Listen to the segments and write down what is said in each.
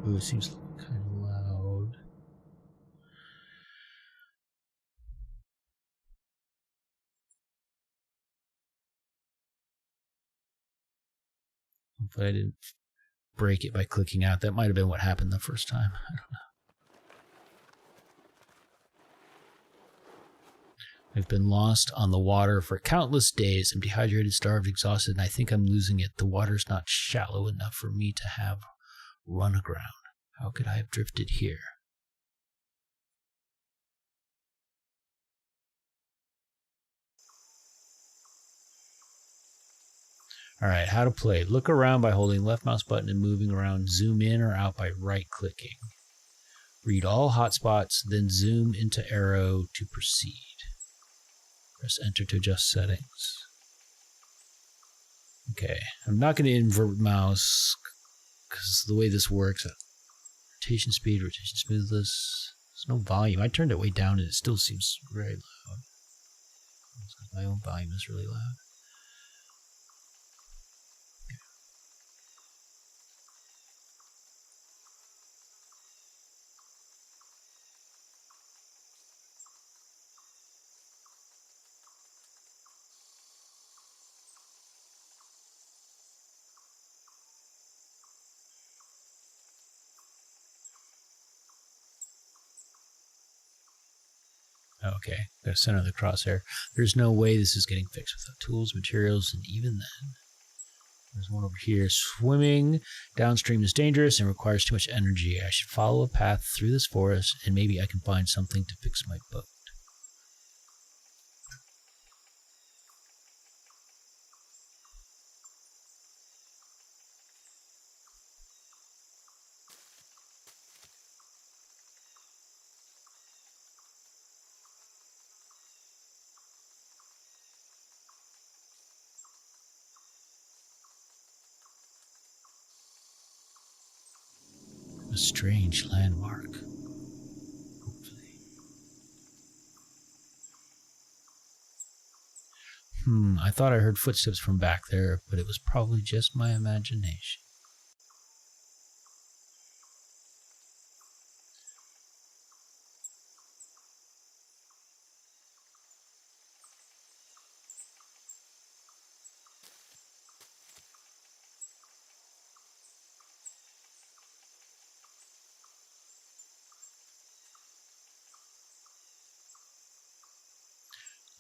Ooh, it seems kind of loud. Hopefully I didn't break it by clicking out. That might have been what happened the first time. I don't know. I've been lost on the water for countless days. I'm dehydrated, starved, exhausted, and I think I'm losing it. The water's not shallow enough for me to have run aground. How could I have drifted here? Alright, how to play. Look around by holding left mouse button and moving around. Zoom in or out by right-clicking. Read all hotspots, then zoom into arrow to proceed. Press enter to adjust settings. Okay, I'm not going to invert mouse because the way this works, rotation speed, rotation smoothness, there's no volume. I turned it way down and it still seems very loud. My own volume is really loud. Okay, gotta center the crosshair. There's no way this is getting fixed without tools, materials, and even then. There's one over here. Swimming downstream is dangerous and requires too much energy. I should follow a path through this forest, and maybe I can find something to fix my boat. A strange landmark. Hopefully. I thought I heard footsteps from back there, but it was probably just my imagination.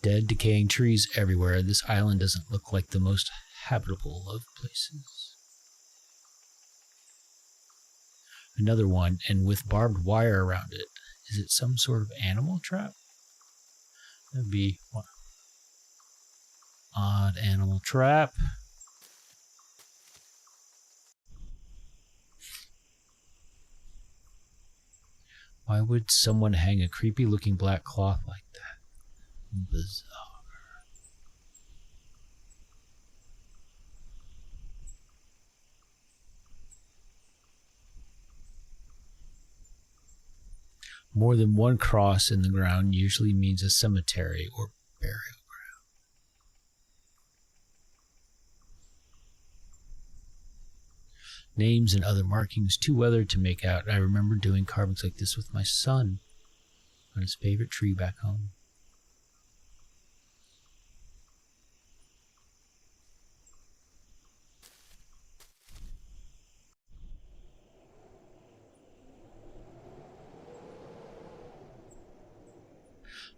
Dead, decaying trees everywhere. This island doesn't look like the most habitable of places. Another one, and with barbed wire around it. Is it some sort of animal trap? That'd be one. Odd animal trap. Why would someone hang a creepy looking black cloth like that? Bizarre. More than one cross in the ground usually means a cemetery or burial ground. Names and other markings too weathered to make out. I remember doing carvings like this with my son on his favorite tree back home.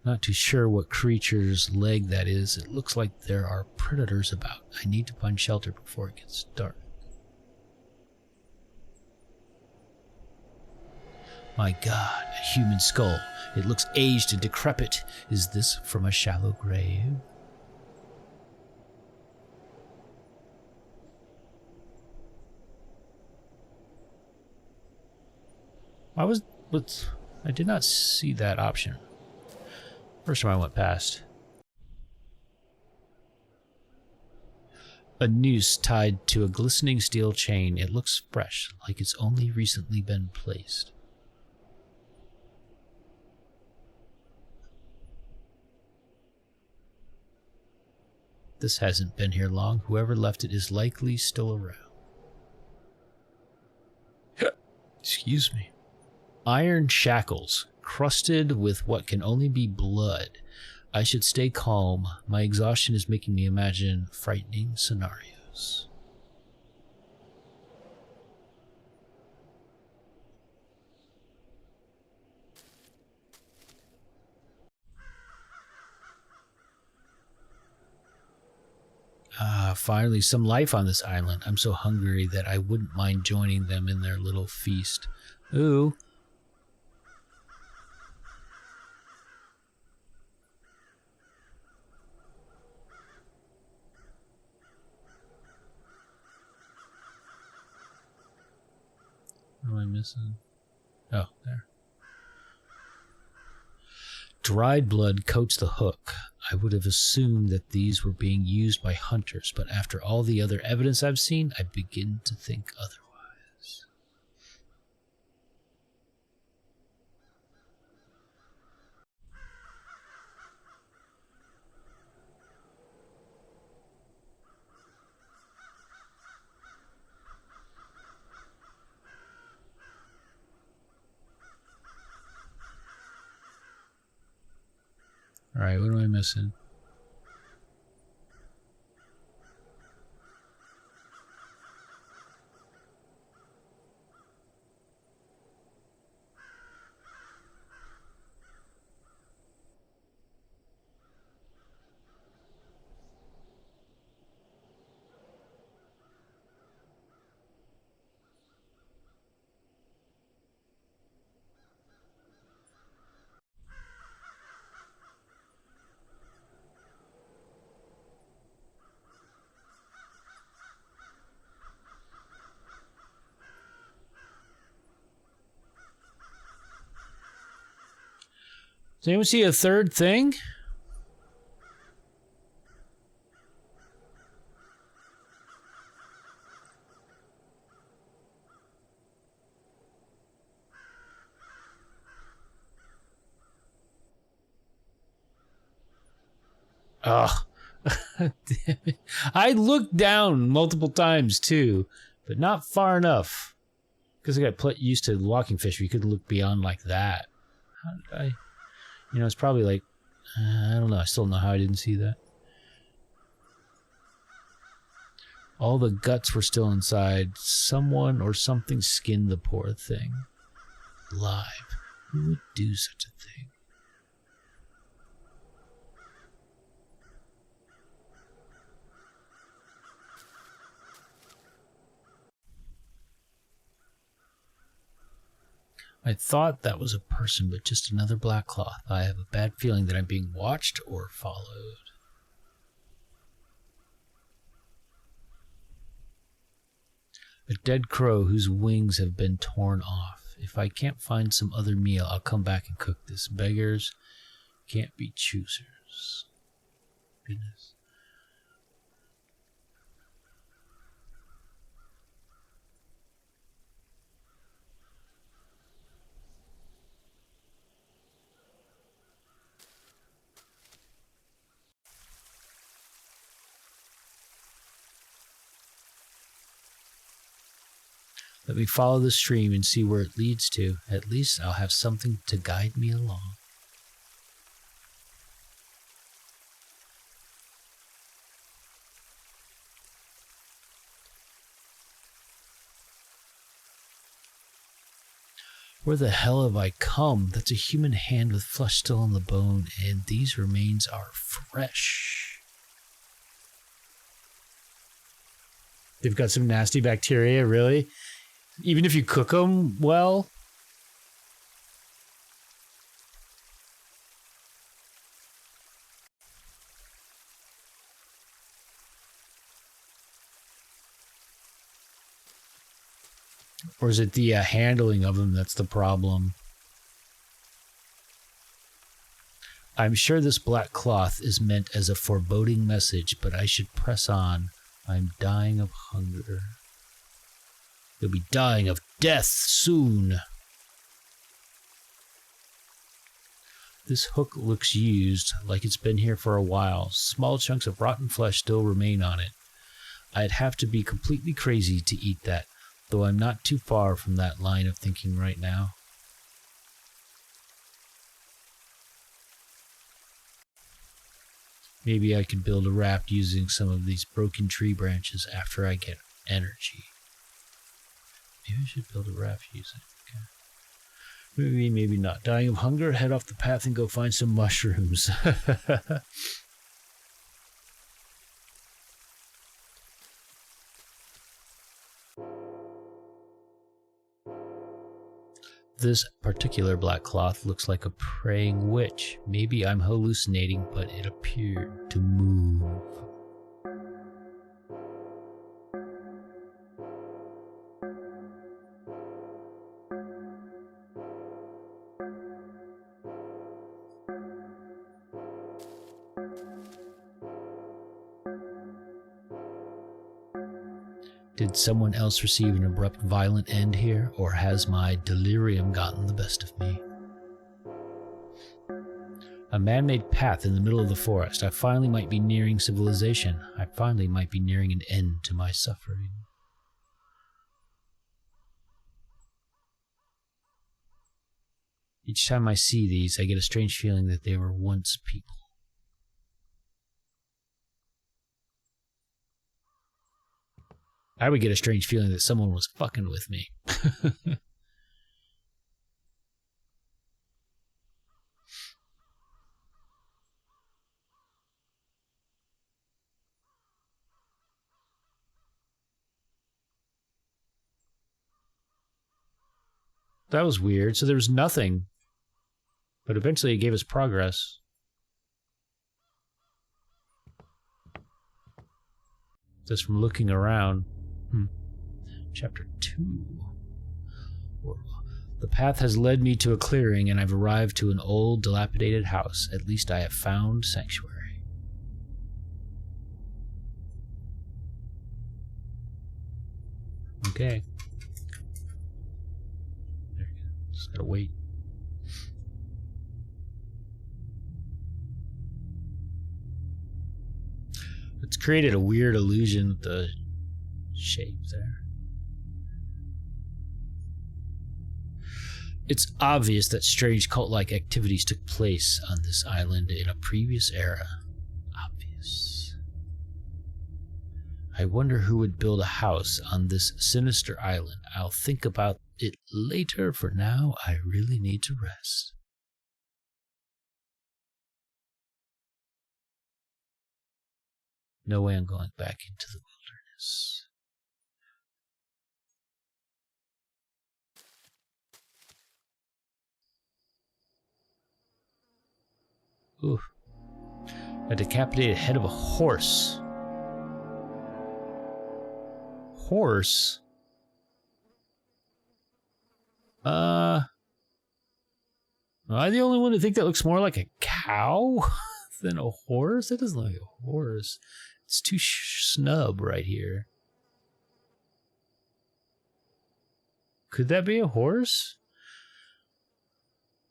Not too sure what creature's leg that is. It looks like there are predators about. I need to find shelter before it gets dark. My God, a human skull. It looks aged and decrepit. Is this from a shallow grave? I did not see that option. First time I went past. A noose tied to a glistening steel chain. It looks fresh, like it's only recently been placed. This hasn't been here long. Whoever left it is likely still around. Excuse Excuse me. Iron shackles, crusted with what can only be blood. I should stay calm. My exhaustion is making me imagine frightening scenarios. Ah, finally, some life on this island. I'm so hungry that I wouldn't mind joining them in their little feast. Ooh. What am I missing? Oh, there. Dried blood coats the hook. I would have assumed that these were being used by hunters, but after all the other evidence I've seen, I begin to think otherwise. Alright, what am I missing? Does anyone see a third thing? Ugh. Damn it. I looked down multiple times too, but not far enough. Because I got used to walking fish, where you could look beyond like that. How did I... You know, it's probably like... I don't know. I still don't know how I didn't see that. All the guts were still inside. Someone or something skinned the poor thing. Alive. Who would do such a thing? I thought that was a person, but just another black cloth. I have a bad feeling that I'm being watched or followed. A dead crow whose wings have been torn off. If I can't find some other meal, I'll come back and cook this. Beggars can't be choosers. Goodness. Let me follow the stream and see where it leads to. At least I'll have something to guide me along. Where the hell have I come? That's a human hand with flesh still on the bone, and these remains are fresh. They've got some nasty bacteria, really? Even if you cook them well? Or is it the handling of them that's the problem? I'm sure this black cloth is meant as a foreboding message, but I should press on. I'm dying of hunger. You'll be dying of death soon. This hook looks used, like it's been here for a while. Small chunks of rotten flesh still remain on it. I'd have to be completely crazy to eat that. though I'm not too far from that line of thinking right now. Maybe I could build a raft using some of these broken tree branches after I get energy. Maybe I should build a raft using it. Okay. Maybe not. Dying of hunger? Head off the path and go find some mushrooms. This particular black cloth looks like a praying witch. Maybe I'm hallucinating, but it appeared to move. Did someone else receive an abrupt, violent end here, or has my delirium gotten the best of me? A man-made path in the middle of the forest. I finally might be nearing civilization. I finally might be nearing an end to my suffering. Each time I see these, I get a strange feeling that they were once people. I would get a strange feeling that someone was fucking with me. That was weird. So there was nothing. But eventually it gave us progress. Just from looking around. Chapter 2. The path has led me to a clearing, and I've arrived to an old, dilapidated house. At least I have found sanctuary. Okay. Just gotta wait. It's created a weird illusion with the shape there. It's obvious that strange cult-like activities took place on this island in a previous era. Obvious. I wonder who would build a house on this sinister island. I'll think about it later. For now, I really need to rest. No way I'm going back into the wilderness. Ooh. A decapitated head of a horse. Horse? Am I the only one to think that looks more like a cow than a horse? It doesn't look like a horse. It's too snub right here. Could that be a horse?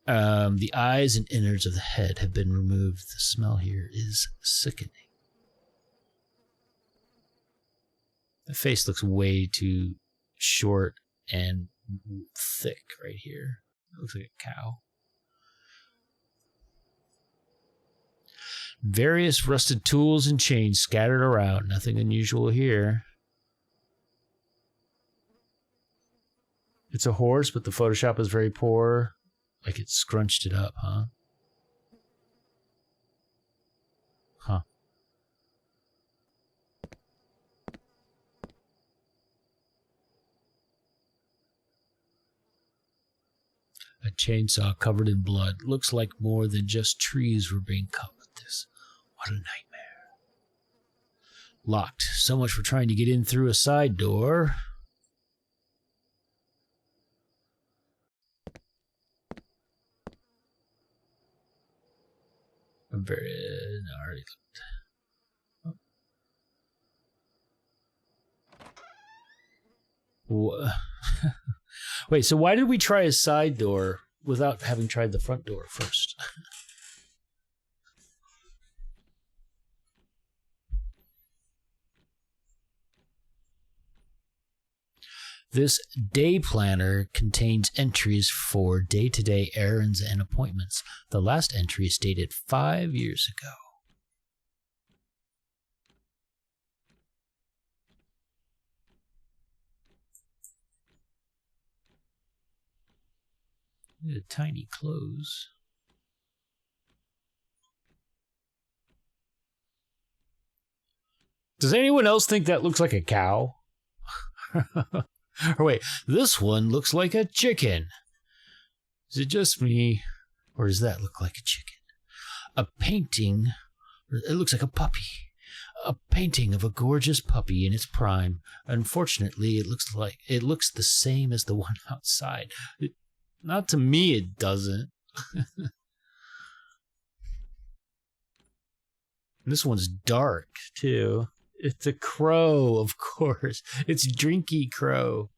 The eyes and innards of the head have been removed. The smell here is sickening. The face looks way too short and thick right here. It looks like a cow. Various rusted tools and chains scattered around. Nothing unusual here. It's a horse, but the Photoshop is very poor. Like it scrunched it up, huh? Huh. A chainsaw covered in blood. Looks like more than just trees were being cut with this. What a nightmare. Locked. So much for trying to get in through a side door. I'm very... No, I already looked. Wait, so why did we try a side door without having tried the front door first? This day planner contains entries for day-to-day errands and appointments. The last entry is dated 5 years ago. The tiny clothes. Does anyone else think that looks like a cow? Or wait, this one looks like a chicken. Is it just me? Or does that look like a chicken? A painting. It looks like a puppy. A painting of a gorgeous puppy in its prime. Unfortunately, it looks the same as the one outside. Not to me, it doesn't. This one's dark, too. It's a crow, of course. It's Drinky Crow.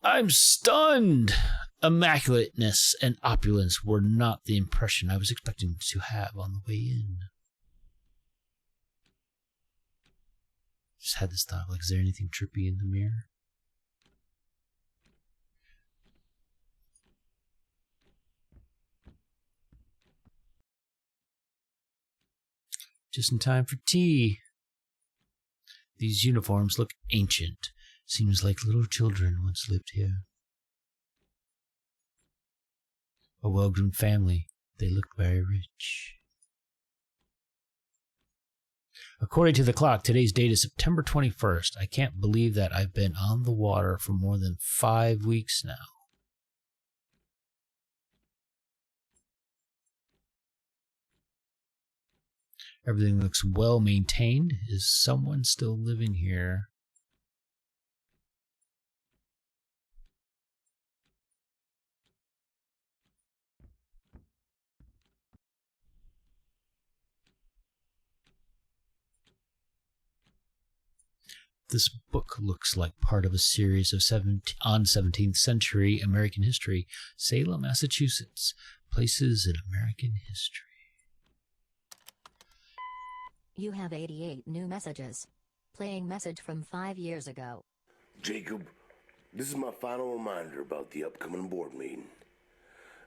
I'm stunned. Immaculateness and opulence were not the impression I was expecting to have on the way in. Just had this thought, like, is there anything trippy in the mirror? Just in time for tea. These uniforms look ancient. Seems like little children once lived here. A well-grown family. They look very rich. According to the clock, today's date is September 21st. I can't believe that I've been on the water for more than 5 weeks now. Everything looks well maintained. Is someone still living here? This book looks like part of a series of 17th century American history. Salem, Massachusetts. Places in American history. You have 88 new messages. Playing message from 5 years ago. Jacob, this is my final reminder about the upcoming board meeting.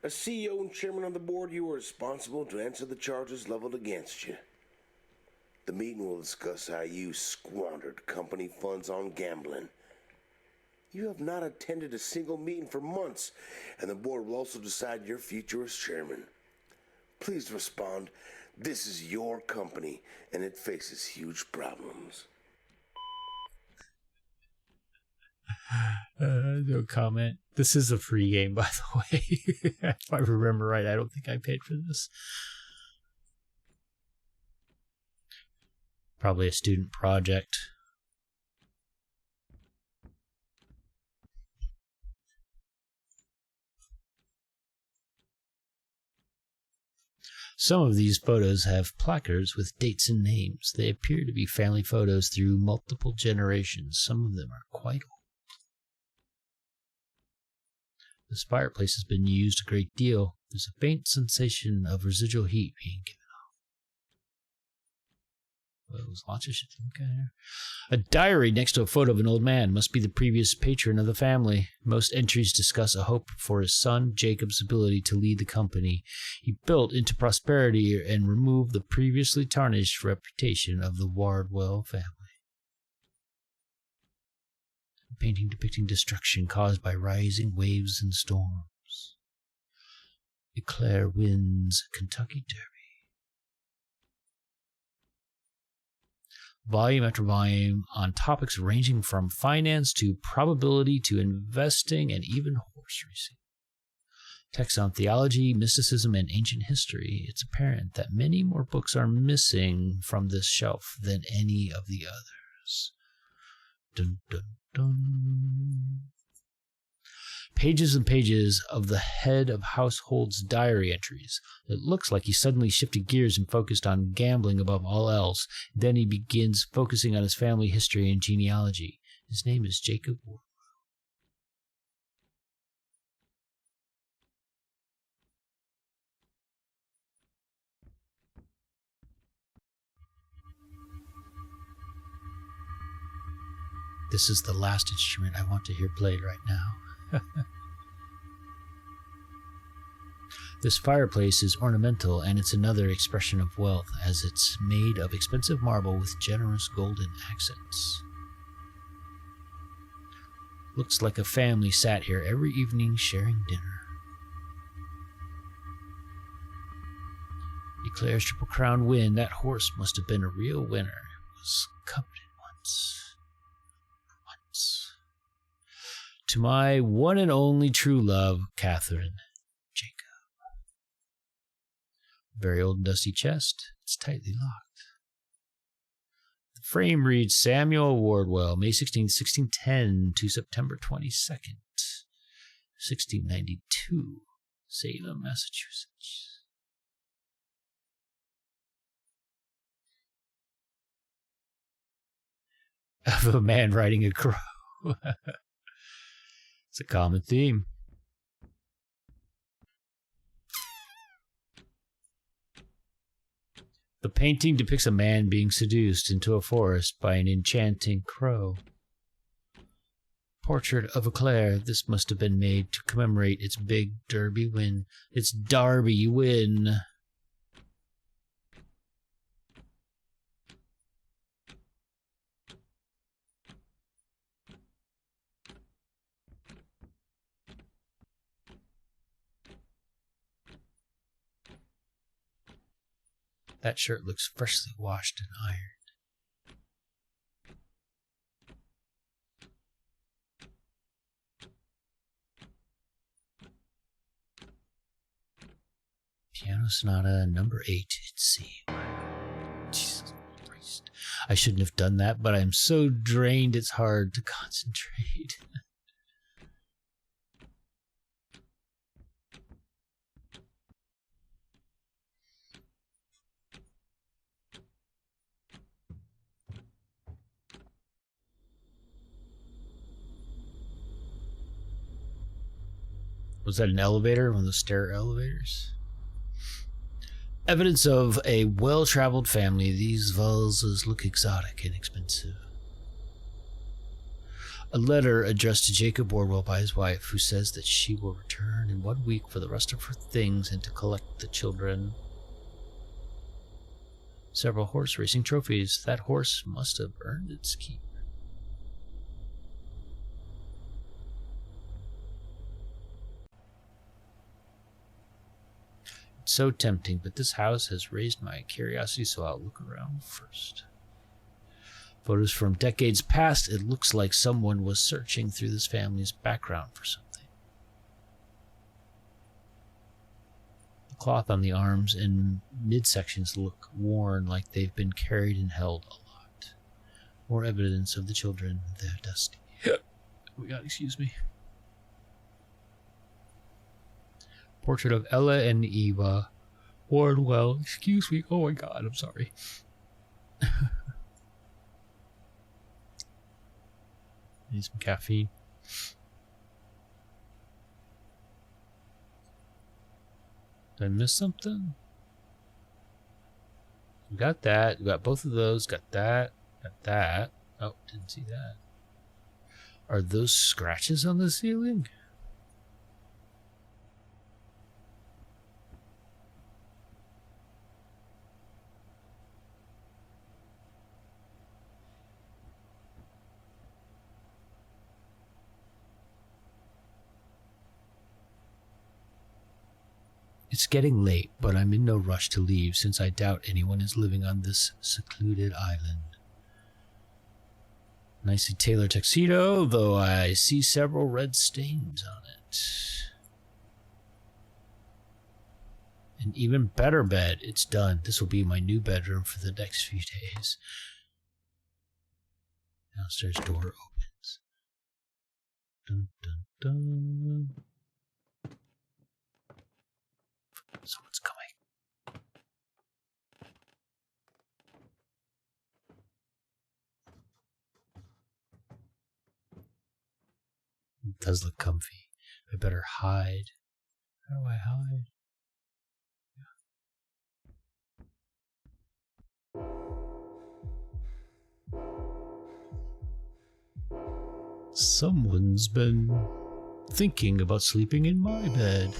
As CEO and chairman of the board, you are responsible to answer the charges leveled against you. The meeting will discuss how you squandered company funds on gambling. You have not attended a single meeting for months, and the board will also decide your future as chairman. Please respond. This is your company, and it faces huge problems. No comment. This is a free game, by the way. If I remember right, I don't think I paid for this. Probably a student project. Some of these photos have placards with dates and names. They appear to be family photos through multiple generations. Some of them are quite old. This fireplace has been used a great deal. There's a faint sensation of residual heat being given off. Well, there's lots of shit to look at here. A diary next to a photo of an old man must be the previous patron of the family. Most entries discuss a hope for his son Jacob's ability to lead the company he built into prosperity and remove the previously tarnished reputation of the Wardwell family. A painting depicting destruction caused by rising waves and storms. Eclair wins Kentucky Derby. Volume after volume on topics ranging from finance to probability to investing and even horse racing. Texts on theology, mysticism, and ancient history. It's apparent that many more books are missing from this shelf than any of the others. Dun, dun, dun. Pages and pages of the head of household's diary entries. It looks like he suddenly shifted gears and focused on gambling above all else. Then he begins focusing on his family history and genealogy. His name is Jacob Wardwell. This is the last instrument I want to hear played right now. This fireplace is ornamental, and it's another expression of wealth, as it's made of expensive marble with generous golden accents. Looks like a family sat here every evening sharing dinner. Declares Triple Crown win. That horse must have been a real winner. It was coveted once. To my one and only true love, Catherine, Jacob. Very old and dusty chest. It's tightly locked. The frame reads Samuel Wardwell, May 16th, 1610 to September 22nd, 1692, Salem, Massachusetts. Of a man riding a crow. It's a common theme. The painting depicts a man being seduced into a forest by an enchanting crow. Portrait of Eclair. This must have been made to commemorate its big Derby win. Its Derby win. That shirt looks freshly washed and ironed. Piano Sonata number 8 in C. Jesus Christ. I shouldn't have done that, but I'm so drained it's hard to concentrate. Was that an elevator? One of the stair elevators? Evidence of a well-traveled family. These vases look exotic and expensive. A letter addressed to Jacob Wardwell by his wife, who says that she will return in 1 week for the rest of her things and to collect the children. Several horse racing trophies. That horse must have earned its keep. So tempting, but this house has raised my curiosity, so I'll look around first. Photos from decades past. It looks like someone was searching through this family's background for something. The cloth on the arms and midsections look worn, like they've been carried and held a lot. More evidence of the children. They're dusty. Oh God, excuse me. Portrait of Ella and Eva Wardwell. Excuse me. Oh my God, I'm sorry. Need some caffeine. Did I miss something? We got that. We got both of those. Got that. Got that. Oh, didn't see that. Are those scratches on the ceiling? It's getting late, but I'm in no rush to leave since I doubt anyone is living on this secluded island. Nicely tailored tuxedo, though I see several red stains on it. An even better bed. It's done. This will be my new bedroom for the next few days. Downstairs door opens. Dun, dun, dun. Someone's coming. It does look comfy. I better hide. How do I hide? Someone's been thinking about sleeping in my bed.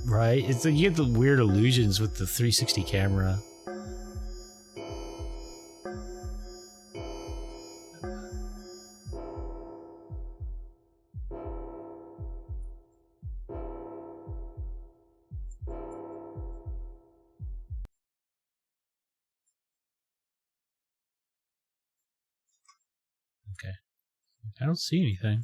Right? It's like you get the weird illusions with the 360 camera. Okay. I don't see anything.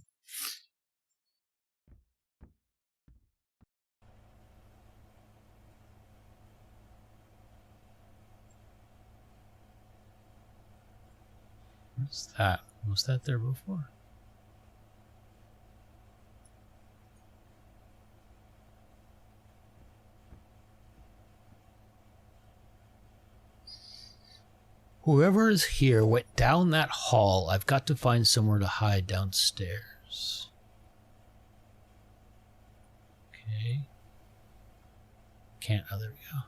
What's that? Was that there before? Whoever is here went down that hall. I've got to find somewhere to hide downstairs. Okay. Can't. Oh, there we go.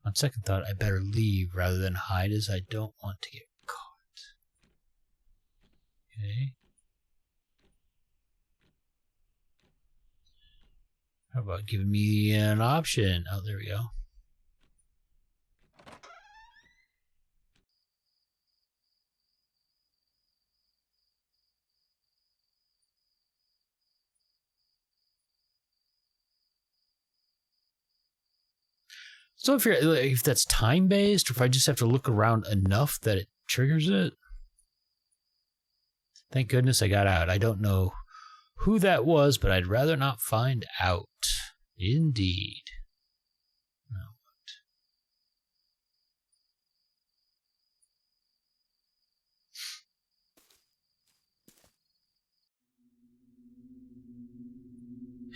On second thought, I better leave rather than hide, as I don't want to get caught. Okay. How about giving me an option? Oh, there we go. So if that's time based, or if I just have to look around enough that it triggers it. Thank goodness I got out. I don't know who that was, but I'd rather not find out. Indeed. No.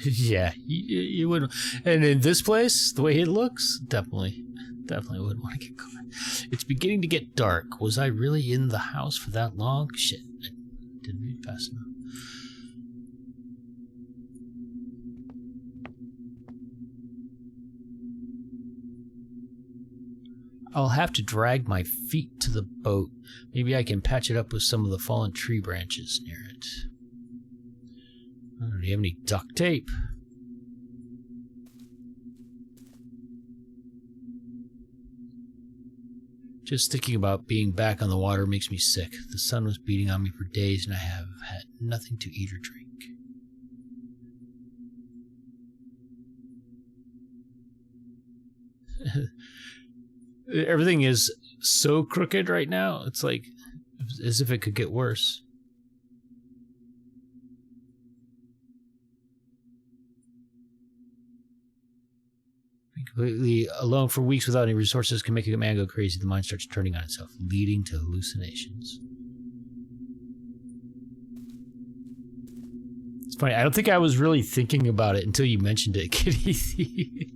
Yeah, you wouldn't. And in this place, the way it looks, definitely wouldn't want to get caught. It's beginning to get dark. Was I really in the house for that long? Shit, I didn't read fast enough. I'll have to drag my feet to the boat. Maybe I can patch it up with some of the fallen tree branches near it. Do you have any duct tape? Just thinking about being back on the water makes me sick. The sun was beating on me for days and I have had nothing to eat or drink. Everything is so crooked right now. It's like as if it could get worse. Being completely alone for weeks without any resources can make a man go crazy. The mind starts turning on itself, leading to hallucinations. It's funny. I don't think I was really thinking about it until you mentioned it, Kitty.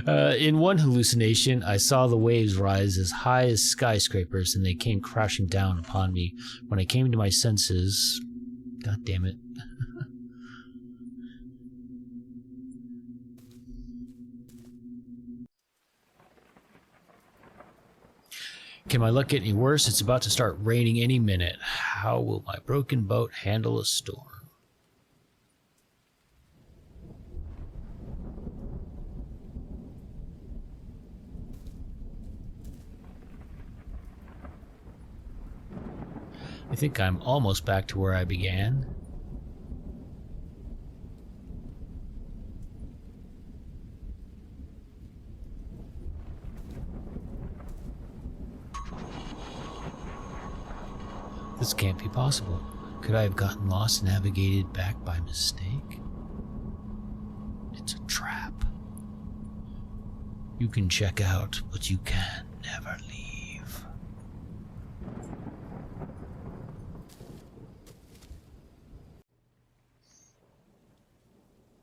In one hallucination, I saw the waves rise as high as skyscrapers, and they came crashing down upon me. When I came to my senses, God damn it. Can my luck get any worse? It's about to start raining any minute. How will my broken boat handle a storm? I think I'm almost back to where I began. This can't be possible. Could I have gotten lost and navigated back by mistake? It's a trap. You can check out, but you can never leave.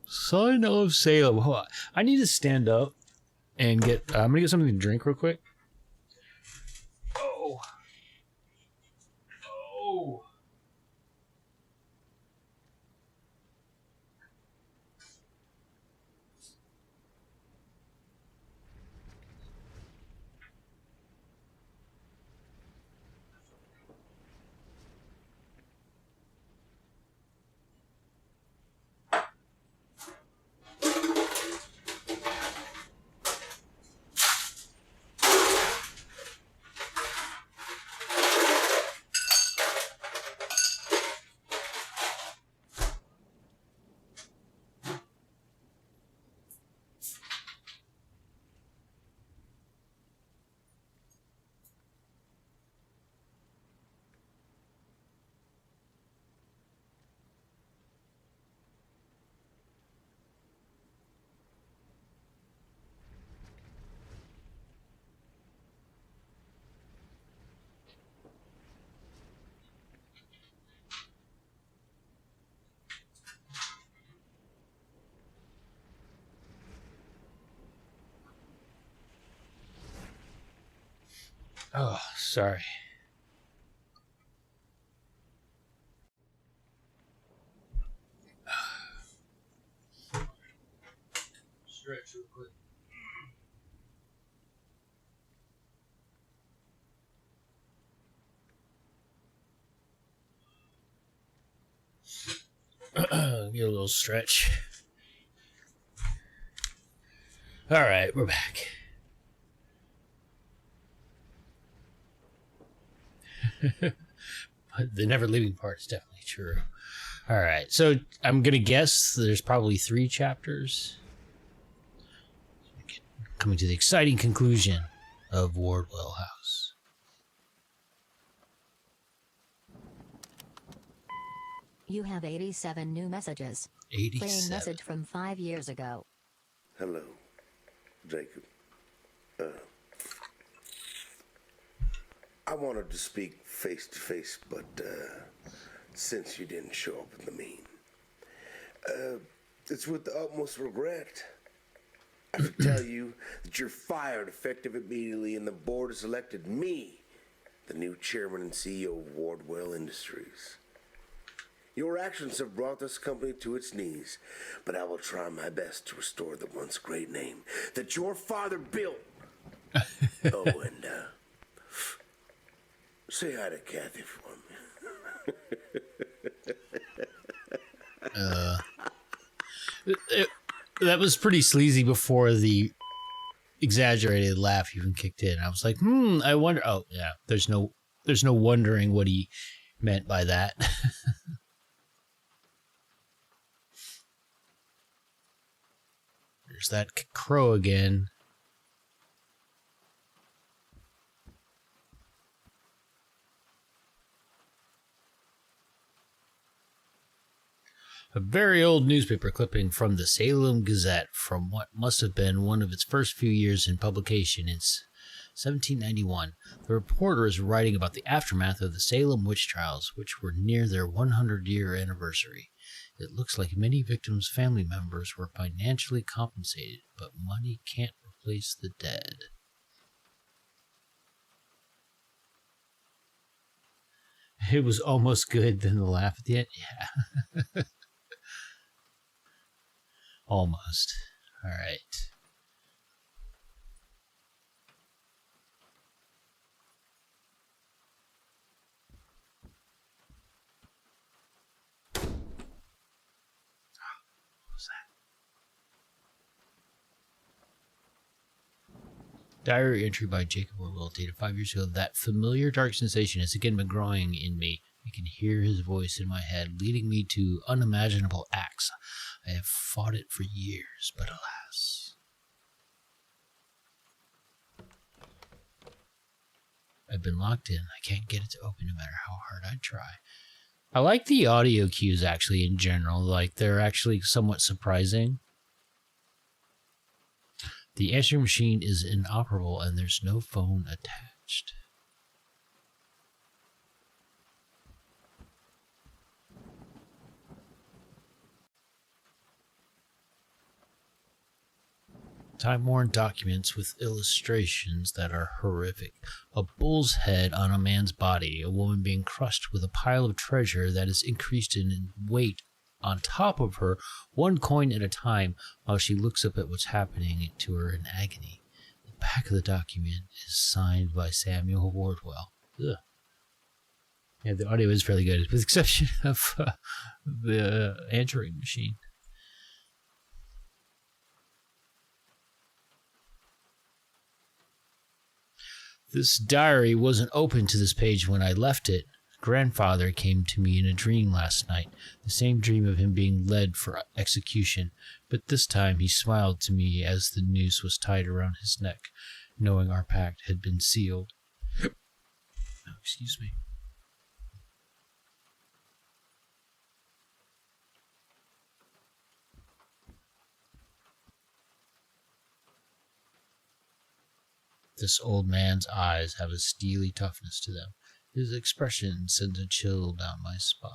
Son of Salem. Hold on. I need to stand up and get. I'm gonna get something to drink real quick. Oh. Oh. Oh, sorry. Stretch real quick. Get a little stretch. All right, we're back. The never leaving part is definitely true. All right, so I'm gonna guess there's probably 3 chapters. Coming to the exciting conclusion of Wardwell House. You have 87 new messages. 87. Playing message from 5 years ago. Hello, Jacob. I wanted to speak face to face, but since you didn't show up in the mean, it's with the utmost regret. I have to tell you that you're fired effective immediately, and the board has elected me the new chairman and CEO of Wardwell Industries. Your actions have brought this company to its knees, but I will try my best to restore the once great name that your father built. Oh, and say hi to Kathy for me. That was pretty sleazy before the exaggerated laugh even kicked in. I was like, I wonder. Oh, yeah. There's no wondering what he meant by that. There's that crow again. A very old newspaper clipping from the Salem Gazette from what must have been one of its first few years in publication in 1791. The reporter is writing about the aftermath of the Salem witch trials, which were near their 100-year anniversary. It looks like many victims' family members were financially compensated, but money can't replace the dead. It was almost good, then the laugh at the end. Yeah. Almost. All right. What was that? Diary entry by Jacob Wardwell, dated 5 years ago. That familiar dark sensation has again been growing in me. I can hear his voice in my head, leading me to unimaginable acts. I have fought it for years, but alas. I've been locked in. I can't get it to open no matter how hard I try. I like the audio cues actually in general. Like, they're actually somewhat surprising. The answering machine is inoperable and there's no phone attached. Time-worn documents with illustrations that are horrific. A bull's head on a man's body, a woman being crushed with a pile of treasure that is increased in weight on top of her, one coin at a time, while she looks up at what's happening to her in agony. The back of the document is signed by Samuel Wardwell. Ugh. Yeah, the audio is fairly good, with the exception of the answering machine. This diary wasn't open to this page when I left it. Grandfather came to me in a dream last night, the same dream of him being led for execution, but this time he smiled to me as the noose was tied around his neck, knowing our pact had been sealed. Oh, excuse me. This old man's eyes have a steely toughness to them. His expression sends a chill down my spine.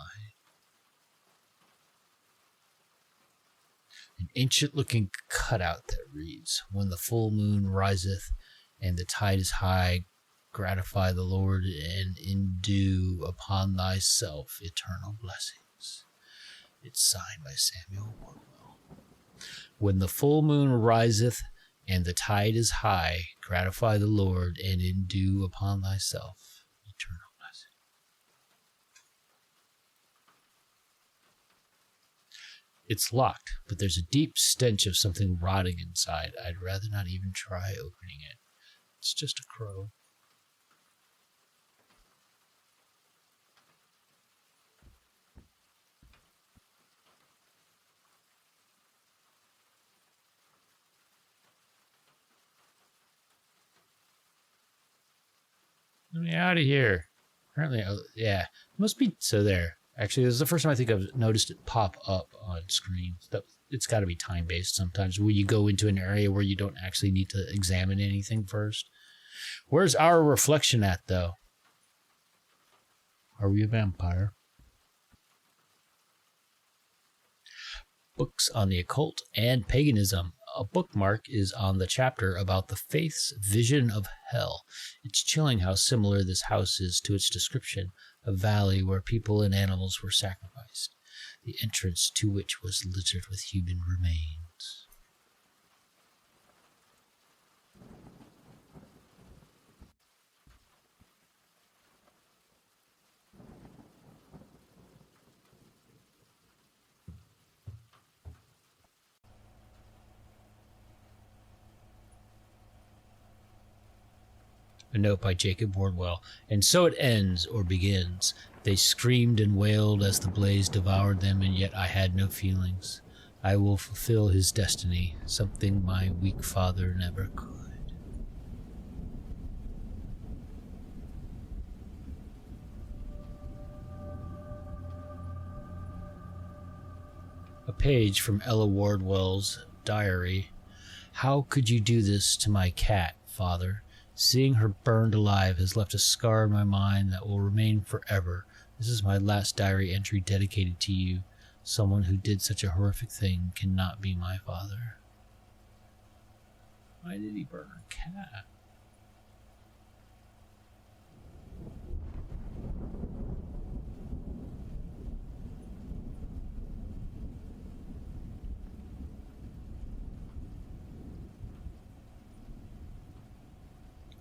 An ancient-looking cutout that reads, "When the full moon riseth and the tide is high, gratify the Lord and endue upon thyself eternal blessings. It's signed by Samuel Wardwell. When the full moon riseth and the tide is high, gratify the Lord and endue upon thyself eternal blessings. It's locked, but there's a deep stench of something rotting inside. I'd rather not even try opening it. It's just a crow. Let me out of here. Apparently, yeah. Must be, so there. Actually, this is the first time I think I've noticed it pop up on screen. It's got to be time-based sometimes, where you go into an area where you don't actually need to examine anything first. Where's our reflection at, though? Are we a vampire? Books on the occult and paganism. A bookmark is on the chapter about the faith's vision of hell. It's chilling how similar this house is to its description, a valley where people and animals were sacrificed, the entrance to which was littered with human remains. A note by Jacob Wardwell. And so it ends, or begins. They screamed and wailed as the blaze devoured them, and yet I had no feelings. I will fulfill his destiny, something my weak father never could. A page from Ella Wardwell's diary. How could you do this to my cat, Father? Seeing her burned alive has left a scar in my mind that will remain forever. This is my last diary entry dedicated to you. Someone who did such a horrific thing cannot be my father. Why did he burn her cat?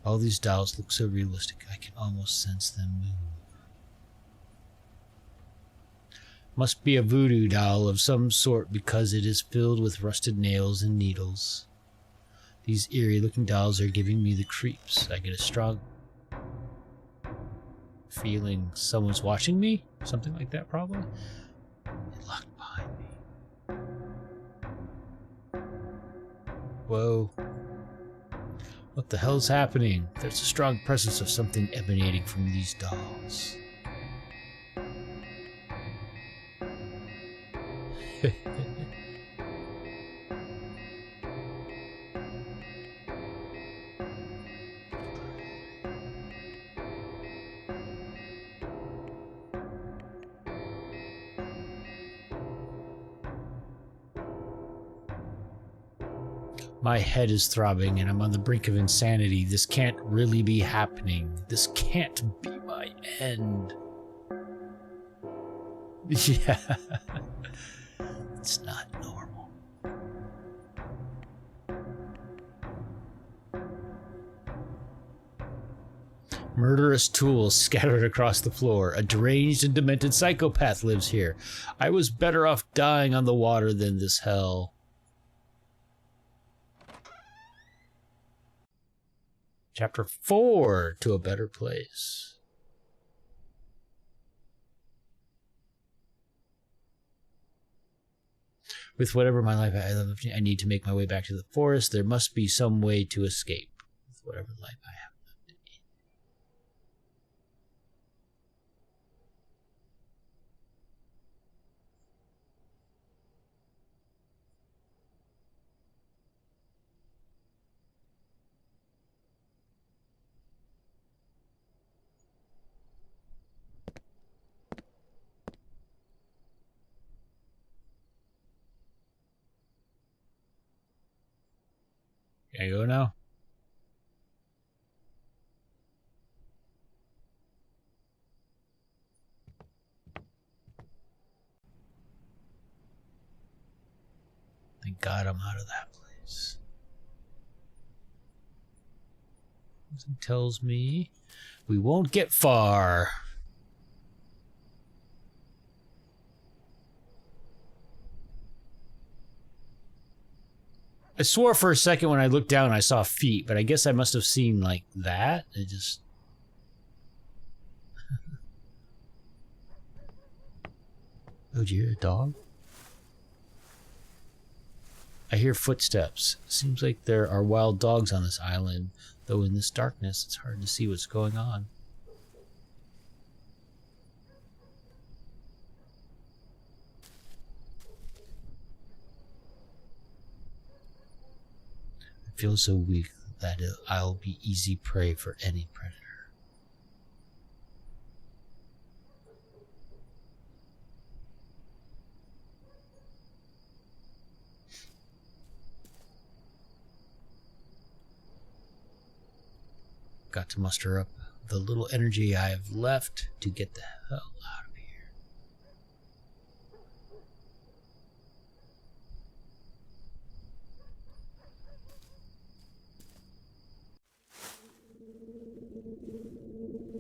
All these dolls look so realistic, I can almost sense them move. Must be a voodoo doll of some sort because it is filled with rusted nails and needles. These eerie-looking dolls are giving me the creeps. I get a strong feeling someone's watching me. Something like that, probably. It locked behind me. Whoa. What the hell's happening? There's a strong presence of something emanating from these dolls. My head is throbbing and I'm on the brink of insanity. This can't really be happening. This can't be my end. Yeah. It's not normal. Murderous tools scattered across the floor. A deranged and demented psychopath lives here. I was better off dying on the water than this hell. Chapter 4, To a Better Place. With whatever my life I need to make my way back to the forest. There must be some way to escape. With whatever life I have. Can I go now? Thank God I'm out of that place. Something tells me we won't get far. I swore for a second when I looked down I saw feet, but I guess I must have seen like that. It just... Oh, did you hear a dog? I hear footsteps. Seems like there are wild dogs on this island, though in this darkness it's hard to see what's going on. I feel so weak that I'll be easy prey for any predator. Got to muster up the little energy I have left to get the hell out of here.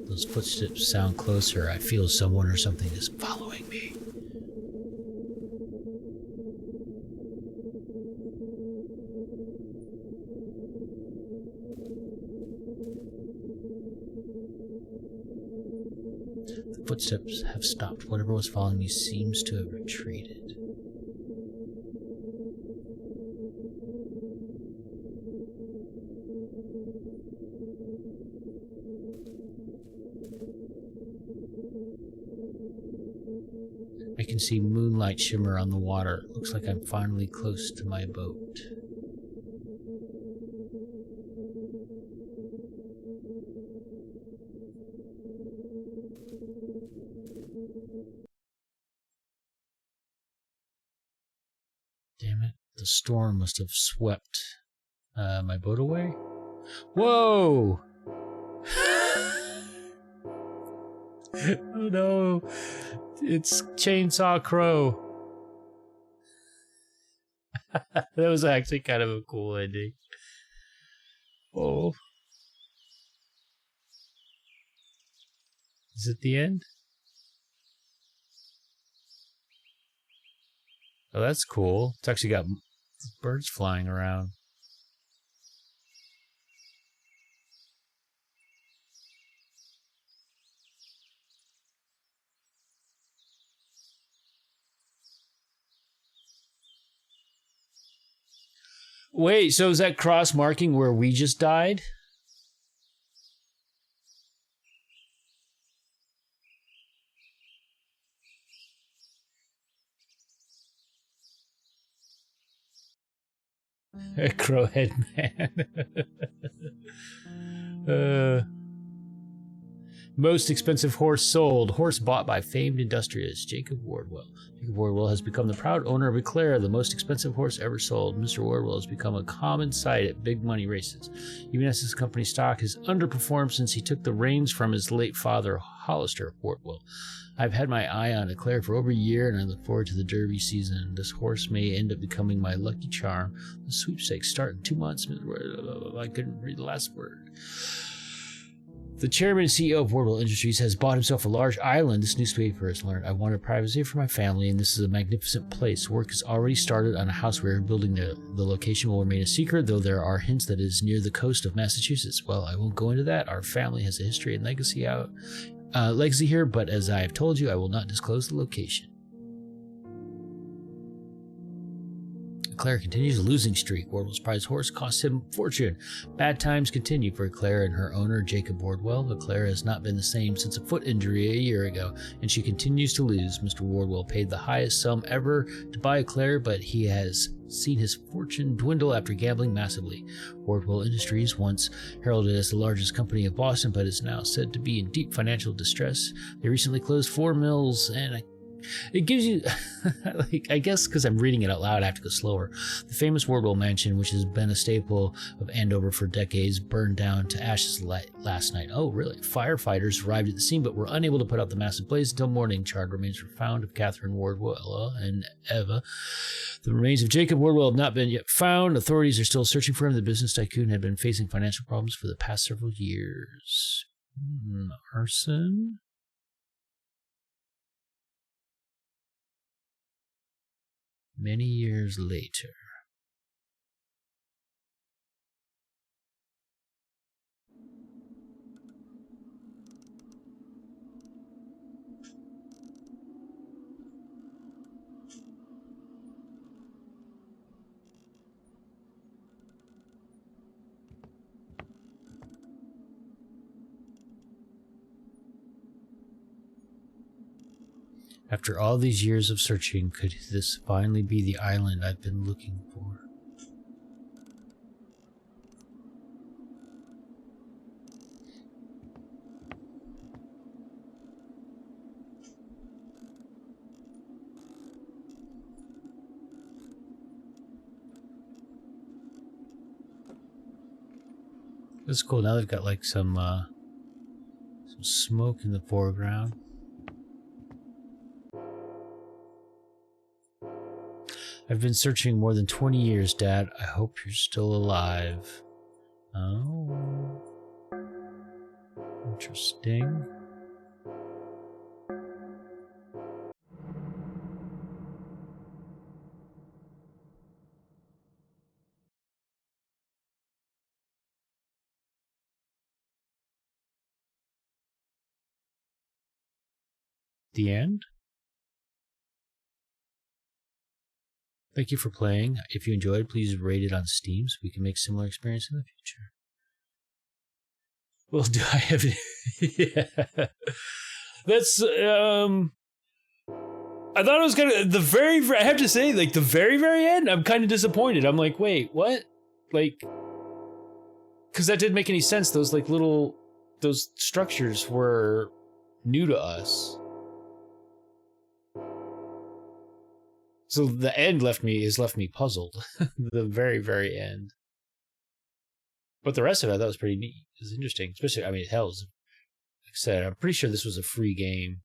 Those footsteps sound closer. I feel someone or something is following me. The footsteps have stopped. Whatever was following me seems to have retreated. I can see moonlight shimmer on the water. It looks like I'm finally close to my boat. Damn it. The storm must have swept my boat away. Whoa! Oh no! It's Chainsaw Crow. That was actually kind of a cool ending. Oh. Is it the end? Oh, that's cool. It's actually got birds flying around. Wait, so is that cross marking where we just died? Crowhead man. Most expensive horse sold. Horse bought by famed industrialist Jacob Wardwell. Jacob Wardwell has become the proud owner of Eclair, the most expensive horse ever sold. Mr. Wardwell has become a common sight at big money races, even as his company's stock has underperformed since he took the reins from his late father, Hollister Wardwell. I've had my eye on Eclair for over a year, and I look forward to the Derby season. This horse may end up becoming my lucky charm. The sweepstakes start in 2 months. I couldn't read the last word. The chairman and CEO of Wardwell Industries has bought himself a large island. This newspaper has learned I wanted privacy for my family, and this is a magnificent place. Work has already started on a house we are building there. The location will remain a secret, though there are hints that it is near the coast of Massachusetts. Well, I won't go into that. Our family has a history and legacy here, but as I have told you, I will not disclose the location. Claire continues a losing streak. Wardwell's prize horse costs him a fortune. Bad times continue for Claire and her owner, Jacob Wardwell. But Claire has not been the same since a foot injury a year ago, and she continues to lose. Mr. Wardwell paid the highest sum ever to buy Claire, but he has seen his fortune dwindle after gambling massively. Wardwell Industries, once heralded as the largest company of Boston, but is now said to be in deep financial distress. They recently closed 4 mills and It gives you, like, I guess because I'm reading it out loud, I have to go slower. The famous Wardwell mansion, which has been a staple of Andover for decades, burned down to ashes last night. Oh, really? Firefighters arrived at the scene but were unable to put out the massive blaze until morning. Charred remains were found of Catherine Wardwell and Eva. The remains of Jacob Wardwell have not been yet found. Authorities are still searching for him. The business tycoon had been facing financial problems for the past several years. Arson? Many years later. After all these years of searching, could this finally be the island I've been looking for? This is cool. Now they've got like some smoke in the foreground. I've been searching more than 20 years, Dad. I hope you're still alive. Oh. Interesting. The end? Thank you for playing. If you enjoyed, please rate it on Steam so we can make similar experience in the future. Well, do I have yeah. That's I thought it was gonna I have to say, like the very end, I'm kind of disappointed. I'm like, wait, what? Like, because that didn't make any sense. Those like those structures were new to us. So the end left me puzzled. The very end. But the rest of it I thought was pretty neat. It was interesting. Especially, I mean, hell, like I said, I'm pretty sure this was a free game.